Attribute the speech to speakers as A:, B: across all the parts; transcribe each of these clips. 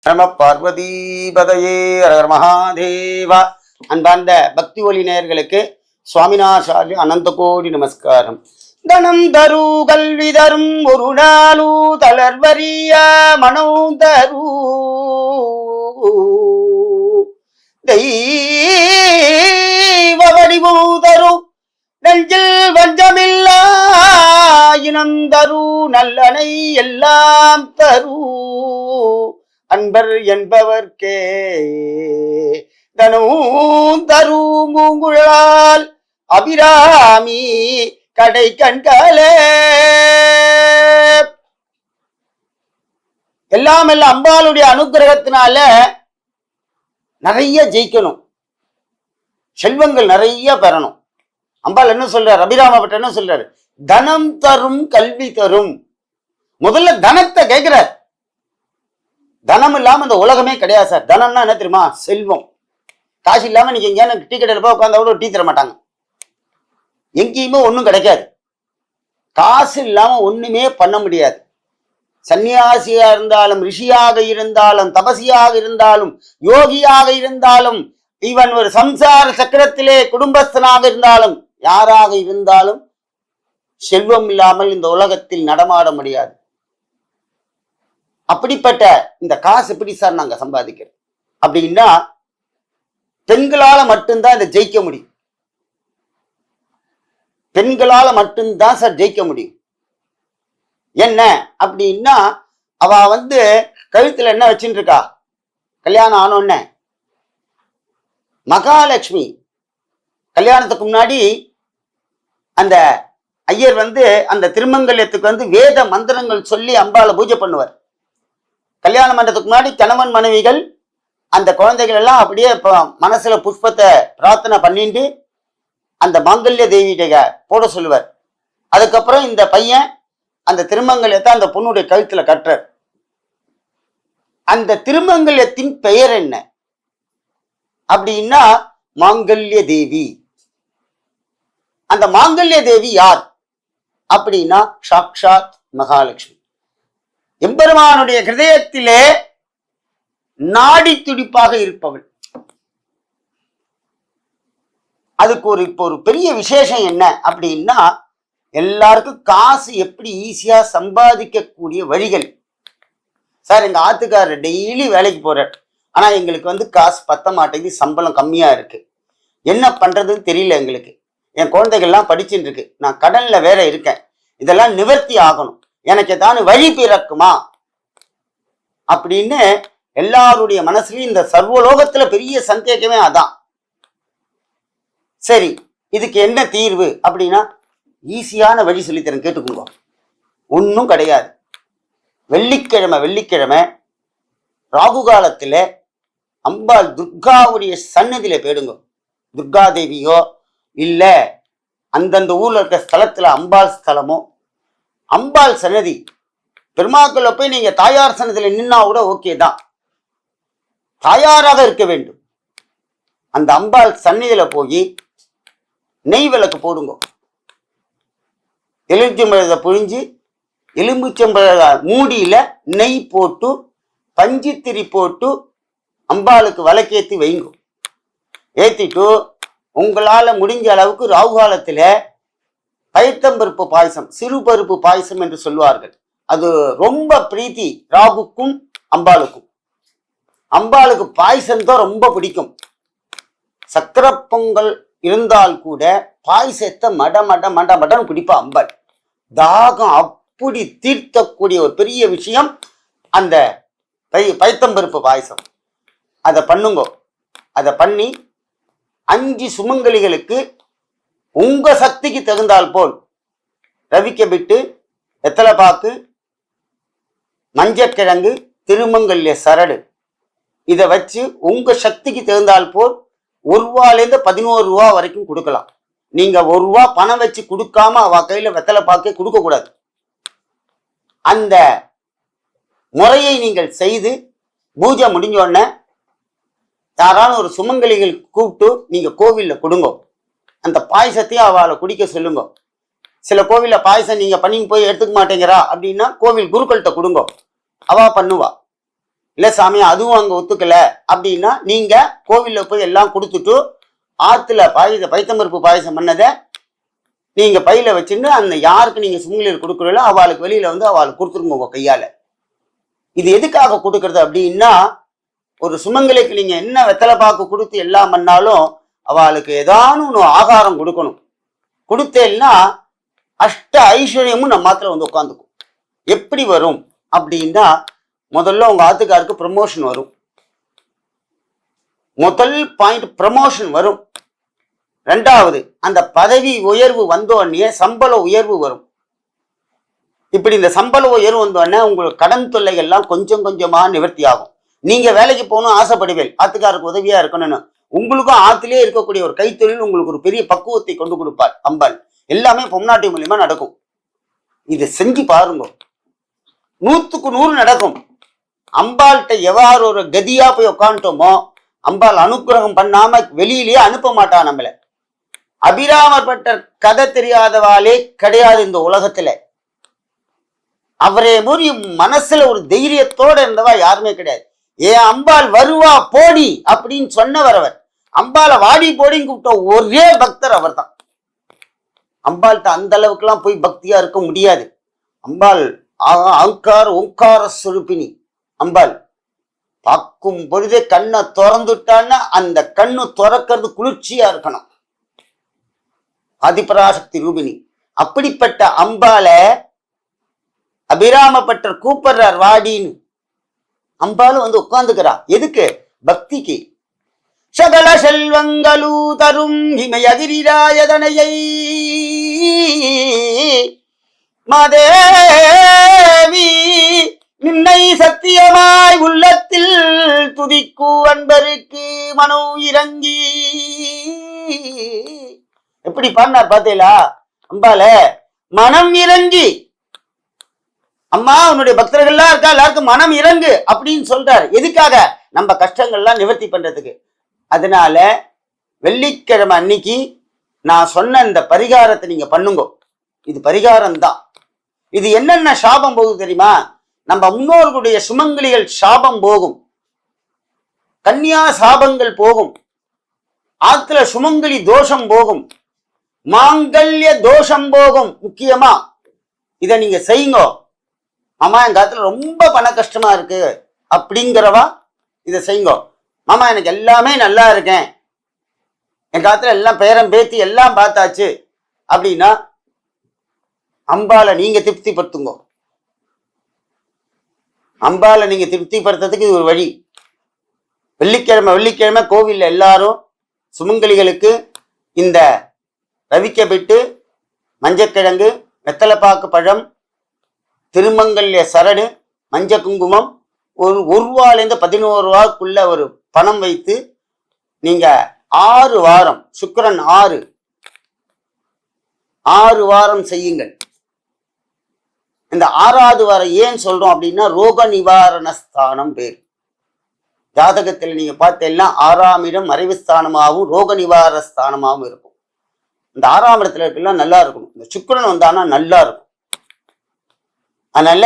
A: நம பார்வதீபதையே அரகர் மகாதேவா. அன்பார்ந்த பக்தி ஒளி நேயர்களுக்கு சுவாமிநாசாரி அனந்த கோடி நமஸ்காரம். தனம் தரு கல்வி தரும் ஒரு நாளு தளர்வரிய மனம் தரு தெய்வ வடிவு தரு நெஞ்சில் வஞ்சமில்லா இனம் தரு நல்லனை எல்லாம் தரு அன்பர் என்பவர்க்கே தனும் தரும் பூங்குழலால் அபிராமி கடை கண்களே. எல்லாம் அம்பாளுடைய அனுகிரகத்தினால நிறைய ஜெயிக்கணும், செல்வங்கள் நிறைய பெறணும். அம்பாள் என்ன சொல்றார், அபிராம பட்ட என்ன சொல்றாரு, தனம் தரும் கல்வி தரும். முதல்ல தனத்தை கேட்கிறார். தனம் இல்லாம இந்த உலகமே கிடையாது சார். தனம்னா என்ன தெரியுமா, செல்வம். காசு இல்லாம நீங்க எங்கேயான டீ கடையில் போய் உட்காந்தா கூட டீ தர மாட்டாங்க, எங்கேயுமே ஒன்றும் கிடைக்காது. காசு இல்லாம ஒண்ணுமே பண்ண முடியாது. சன்னியாசியா இருந்தாலும், ரிஷியாக இருந்தாலும், தபசியாக இருந்தாலும், யோகியாக இருந்தாலும், இவன் ஒரு சம்சார சக்கரத்திலே குடும்பஸ்தனாக இருந்தாலும், யாராக இருந்தாலும் செல்வம் இல்லாமல் இந்த உலகத்தில் நடமாட முடியாது. அப்படிப்பட்ட இந்த காசு எப்படி சார் நாங்க சம்பாதிக்கிறோம் அப்படின்னா, பெண்களால மட்டும்தான் இதை ஜெயிக்க முடியும். பெண்களால மட்டும்தான் சார் ஜெயிக்க முடியும். என்ன அப்படின்னா, அவ கழுத்துல என்ன வச்சுட்டு இருக்கா, கல்யாணம் ஆனோன்ன மகாலட்சுமி. கல்யாணத்துக்கு முன்னாடி அந்த ஐயர் அந்த திருமங்கல்யத்துக்கு வேத மந்திரங்கள் சொல்லி அம்பாளை பூஜை பண்ணுவார். கல்யாணம் பண்றதுக்கு முன்னாடி கணவன் மனைவிகள் அந்த குழந்தைகள் எல்லாம் அப்படியே மனசுல புஷ்பத்தை பிரார்த்தனை பண்ணிட்டு அந்த மாங்கல்ய தேவியிட போட சொல்லுவார். அதுக்கப்புறம் இந்த பையன் அந்த திருமங்கல்யத்தை அந்த பொண்ணுடைய கழுத்துல கட்டுறார். அந்த திருமங்கல்யத்தின் பெயர் என்ன அப்படின்னா, மாங்கல்ய தேவி. அந்த மாங்கல்ய தேவி யார் அப்படின்னா, சாக்ஷாத் மகாலட்சுமி. எம்பெருமானுடைய ஹிருதயத்திலே நாடி துடிப்பாக இருப்பவள். அதுக்கு இப்போ ஒரு பெரிய விசேஷம் என்ன அப்படின்னா, எல்லாருக்கும் காசு எப்படி ஈஸியா சம்பாதிக்கக்கூடிய வழிகள். சார், எங்க ஆத்துக்காரர் டெய்லி வேலைக்கு போறார், ஆனா எங்களுக்கு காசு பத்த மாட்டேங்குது, சம்பளம் கம்மியா இருக்கு, என்ன பண்றதுன்னு தெரியல எங்களுக்கு. என் குழந்தைகள்லாம் படிச்சுட்டு இருக்கு, நான் கடன்ல வேற இருக்கேன், இதெல்லாம் நிவர்த்தி ஆகணும், எனக்கு ஏதாவது வழி பிறக்குமா அப்படின்னு எல்லாருடைய மனசுலயும் இந்த சர்வலோகத்துல பெரிய சந்தேகமே அதான். சரி, இதுக்கு என்ன தீர்வு அப்படின்னா, ஈஸியான வழி சொல்லித்தரேன், கேட்டுக்கோங்க. ஒன்றும் கிடையாது. வெள்ளிக்கிழமை ராகு காலத்துல அம்பாள் துர்காவுடைய சன்னதியில போயிடுங்க. துர்கா தேவியோ இல்ல அந்தந்த ஊர்ல இருக்க ஸ்தலத்துல அம்பாள் ஸ்தலமோ, அம்பாள் சன்னதி பெருமாக்களை போய் நீங்க தாயார் சன்னதியில நின்னா கூட ஓகே தான், தாயாராக இருக்க வேண்டும். அந்த அம்பாள் சன்னதியில போய் நெய் விளக்கு போடுங்க. எலுமிச்சம்பழத்தை புழிஞ்சு எலுமிச்சம்பழ மூடியில நெய் போட்டு பஞ்சித்திரி போட்டு அம்பாளுக்கு விளக்கேற்றி வைங்க. ஏத்திட்டு உங்களால முடிஞ்ச அளவுக்கு ராகு காலத்துல பயத்தம்பருப்பு பாயசம், சிறு பருப்பு பாயசம் என்று சொல்வார்கள், அது ரொம்ப பிரீத்தி ராகுக்கும் அம்பாளுக்கும். அம்பாளுக்கு பாயசம் தான் ரொம்ப பிடிக்கும். சக்கரை பொங்கல் இருந்தால் கூட பாயசத்தை மடன்னு குடிப்பா அம்பாள். தாகம் அப்படி தீர்த்தக்கூடிய ஒரு பெரிய விஷயம் அந்த பயத்தம்பருப்பு பாயசம். அதை பண்ணுங்க. அதை பண்ணி 5 சுமங்கலிகளுக்கு உங்க சக்திக்கு தகுந்தால் போல் ரவிக்க விட்டு, வெத்தலை பாக்கு, மஞ்சக்கிழங்கு, திருமங்கல்ய சரடு, இதை வச்சு உங்க சக்திக்கு தகுந்தால் போல் 1 ரூபாயிலேருந்து 11 ரூபா வரைக்கும் கொடுக்கலாம். நீங்க 1 ரூபா பணம் வச்சு கொடுக்காம அவ கையில வெத்தலை பாக்கே கொடுக்க கூடாது. அந்த முறையை நீங்கள் செய்து பூஜை முடிஞ்ச உடனே யாராலும் ஒரு சுமங்கலிகள் கூப்பிட்டு நீங்க கோவில்ல கொடுங்க. அந்த பாயசத்தையும் அவளை குடிக்க சொல்லுங்க. சில கோவில்ல பாயசம் நீங்க பண்ணி போய் எடுத்துக்க மாட்டேங்கிறா அப்படின்னா கோவில் குருக்கள்கிட்ட கொடுங்க, அவ பண்ணுவா. இல்ல சாமி அதுவும் அங்க ஒத்துக்கல அப்படின்னா நீங்க கோவில்ல போய் எல்லாம் கொடுத்துட்டு ஆத்துல பைத்தம்பருப்பு பாயசம் பண்ணதை நீங்க பையில வச்சுட்டு அந்த யாருக்கு நீங்க சுமங்கலியர் கொடுக்குறீங்களோ அவளுக்கு வெளியில வந்து அவளுக்கு கொடுத்துருங்க உங்க கையால. இது எதுக்காக கொடுக்கறது அப்படின்னா, ஒரு சுமங்கலிக்கு நீங்க என்ன வெத்தலை பாக்கு கொடுத்து எல்லாம் பண்ணாலும் அவளுக்கு ஏதானும் ஒன்று ஆகாரம் கொடுக்கணும். கொடுத்தேன்னா அஷ்ட ஐஸ்வர்யமும் நம்ம மாத்திர வந்து உட்காந்துக்கும். எப்படி வரும் அப்படின்னா, முதல்ல உங்க ஆத்துக்காருக்கு ப்ரமோஷன் வரும். முதல் பாயிண்ட் ப்ரமோஷன் வரும். ரெண்டாவது, அந்த பதவி உயர்வு வந்தோடனே சம்பள உயர்வு வரும். இப்படி இந்த சம்பள உயர்வு வந்தோடனே உங்களுக்கு கடன் தொல்லைகள்லாம் கொஞ்சம் கொஞ்சமா நிவர்த்தி ஆகும். நீங்க வேலைக்கு போகணும் ஆசைப்படுவேன், ஆத்துக்காருக்கு உதவியா இருக்கணும்னு. உங்களுக்கும் ஆத்திலே இருக்கக்கூடிய ஒரு கைத்தொழில் உங்களுக்கு ஒரு பெரிய பக்குவத்தை கொண்டு கொடுப்பார் அம்பாள். எல்லாமே பொம்நாட்டி மூலியமா நடக்கும். இதை செஞ்சு பாருங்க, 100க்கு 100 நடக்கும். அம்பாள்கிட்ட எவ்வாறு ஒரு கதியா போய் உட்காந்துட்டோமோ, அம்பாள் அனுக்கிரகம் பண்ணாம வெளியிலேயே அனுப்ப மாட்டா நம்மள. அபிராமர் பட்டர் கதை தெரியாதவாளே கிடையாது இந்த உலகத்துல. அவரே மாதிரி மனசுல ஒரு தைரியத்தோட இருந்தவா யாருமே கிடையாது. ஏன் அம்பாள் வருவா போடி அப்படின்னு சொன்னவர் அவர். அம்பாளை வாடி போடின்னு கூப்பிட்ட ஒரே பக்தர் அவர் தான். அம்பாள்கிட்ட அந்த அளவுக்கு எல்லாம் போய் பக்தியா இருக்க முடியாது. அம்பாள் அங்கார ஓங்கார சுரூபிணி. அம்பாள் பார்க்கும் பொழுதே கண்ணை திறந்துட்டான்னா அந்த கண்ணு திறக்கிறது குளிர்ச்சியா இருக்கணும். ஆதிபராசக்தி ரூபிணி. அப்படிப்பட்ட அம்பாளை அபிராமப்பட்டர் கூப்பிடுறார் வாடின்னு. அம்பாலும் வந்து உட்கார்ந்துக்கிறா. எதுக்கு? பக்திக்கு. சகல செல்வங்களூ தரும் இமயகிரிராயதனையை மாதேவி நின்னை சத்தியமாய் உள்ளத்தில் துதிக்கு அன்பருக்கு மனோ இறங்கி. எப்படி பாடினார் பார்த்தீங்களா? அம்பால மனம் இறங்கி, அம்மா உன்னுடைய பக்தர்கள்லாம் இருக்கா, எல்லாருக்கும் மனம் இறங்கு அப்படின்னு சொல்றாரு. எதுக்காக? நம்ம கஷ்டங்கள்லாம் நிவர்த்தி பண்றதுக்கு. அதனால வெள்ளிக்கிழமை அன்னைக்கு நான் சொன்ன இந்த பரிகாரத்தை நீங்க பண்ணுங்க. இது பரிகாரம் தான். இது என்னென்ன சாபம் போகுது தெரியுமா? நம்ம முன்னோர்களுடைய சுமங்கலிகள் சாபம் போகும், கன்னியா சாபங்கள் போகும், ஆத்துல சுமங்கலி தோஷம் போகும், மாங்கல்ய தோஷம் போகும். முக்கியமா இதை நீங்க செய்யுங்க. மாமா என் காலத்துல ரொம்ப பண கஷ்டமா இருக்கு அப்படிங்கிறவா இதை செய்யுங்க. மாமா எனக்கு எல்லாமே நல்லா இருக்கேன், என் காலத்துல எல்லாம் பேரம் பேத்தி எல்லாம் பார்த்தாச்சு அப்படின்னா அம்பாலை நீங்க திருப்திப்படுத்துங்க. அம்பாலை நீங்க திருப்திப்படுத்துறதுக்கு இது ஒரு வழி. வெள்ளிக்கிழமை கோவில்ல எல்லாரும் சுமங்கலிகளுக்கு இந்த ரவிக்கப்பட்டு மஞ்சக்கிழங்கு, வெத்தலைப்பாக்கு பழம், திருமங்கல்ய சரடு, மஞ்ச குங்குமம், ஒரு ரூபாயிலேருந்து 11 ரூபாய்க்குள்ள ஒரு பணம் வைத்து நீங்க 6 வாரம், சுக்கிரன் 6 வாரம் செய்யுங்கள். இந்த 6வது வாரம் ஏன் சொல்றோம் அப்படின்னா, ரோக நிவாரண ஸ்தானம் பேர். ஜாதகத்தில் நீங்க பார்த்தீங்கன்னா 6ஆம் இடம் மறைவு ஸ்தானமாகவும் ரோக நிவாரண ஸ்தானமாகவும் இருக்கும். இந்த 6ஆம் இடத்துல இருக்கலாம் நல்லா இருக்கணும். இந்த சுக்கிரன் வந்தானா நல்லா இருக்கும். அதனால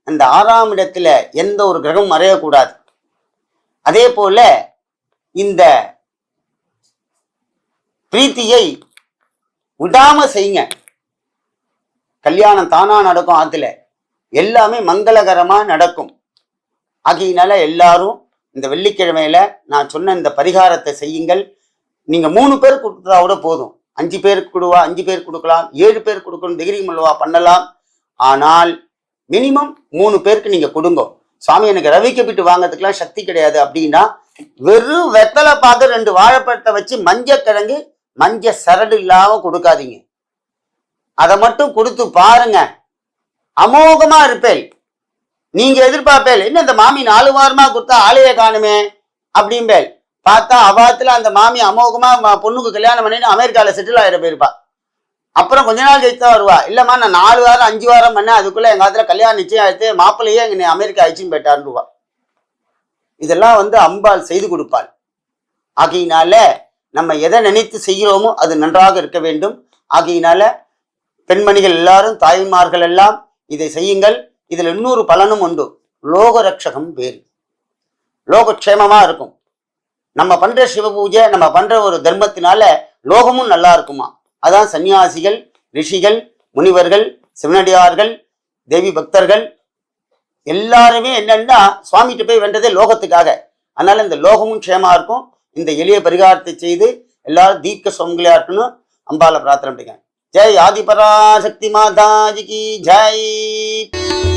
A: அந்த 6ஆம் இடத்துல எந்த ஒரு கிரகம் மறையக்கூடாது. அதே போல இந்த பிரீத்தியை விடாம செய்யுங்க. கல்யாணம் தானா நடக்கும், ஆத்துல எல்லாமே மங்களகரமா நடக்கும். ஆகையினால எல்லாரும் இந்த வெள்ளிக்கிழமையில நான் சொன்ன இந்த பரிகாரத்தை செய்யுங்கள். நீங்க 3 பேர் கொடுத்தா கூட போதும். 5 பேருக்கு கொடுவா, 5 பேர் கொடுக்கலாம், 7 பேர் கொடுக்கணும், தைரியம் அல்லவா பண்ணலாம். ஆனால் மினிமம் 3 பேருக்கு நீங்க கொடுங்க. சுவாமி எனக்கு ரவிக்கப்பட்டு வாங்கிறதுக்கெல்லாம் சக்தி கிடையாது அப்படின்னா, வெறும் வெத்தலை பாக்கு 2 வாழைப்பழத்தை வச்சு மஞ்சக்கிழங்கு மஞ்ச சரடு இல்லாம கொடுக்காதீங்க. அதை மட்டும் கொடுத்து பாருங்க, அமோகமா இருப்பேன். நீங்க எதிர்பார்ப்பேன், என்ன இந்த மாமி 4 வாரமா கொடுத்தா ஆளையே காணுமே அப்படின்பேல். பார்த்தா அவாத்துல அந்த மாமி அமோகமா பொண்ணுக்கு கல்யாணம் பண்ணிட்டு அமெரிக்கால செட்டில் ஆகிட போயிருப்பா. அப்புறம் கொஞ்ச நாள் கழித்து தான் வருவா. இல்லம்மா நான் 4 வாரம் 5 வாரம் பண்ண, அதுக்குள்ள எங்க காலத்துல கல்யாணம் நிச்சயம் ஆயிடுத்து, மாப்பிள்ளையே எங்க அமெரிக்கா ஆயிடுச்சுன்னு போயிட்டாருவா. இதெல்லாம் அம்பாள் செய்து கொடுப்பாள். ஆகையினால நம்ம எதை நினைத்து செய்கிறோமோ அது நன்றாக இருக்க வேண்டும். ஆகையினால பெண்மணிகள் எல்லாரும், தாய்மார்கள் எல்லாம் இதை செய்யுங்கள். இதுல இன்னொரு பலனும் உண்டு. லோக ரட்சகம் பேரு. லோகக்ஷேமமா இருக்கும். நம்ம பண்ற சிவ பூஜை, நம்ம பண்ற ஒரு தர்மத்தினால லோகமும் நல்லா இருக்குமா. அதான் சன்னியாசிகள், ரிஷிகள், முனிவர்கள், சிவனடியார்கள், தேவி பக்தர்கள் எல்லாருமே என்னன்னா சுவாமிகிட்ட போய் வென்றதே லோகத்துக்காக. அதனால இந்த லோகமும் க்ஷேமா இருக்கும். இந்த எளிய பரிகாரத்தை செய்து எல்லாரும் தீர்க்க சுமங்கலியா இருக்கணும். அம்பால பிரார்த்தனை பண்ணிக்க. ஜெய் ஆதிபராசக்தி மாதாஜி கி ஜெய்.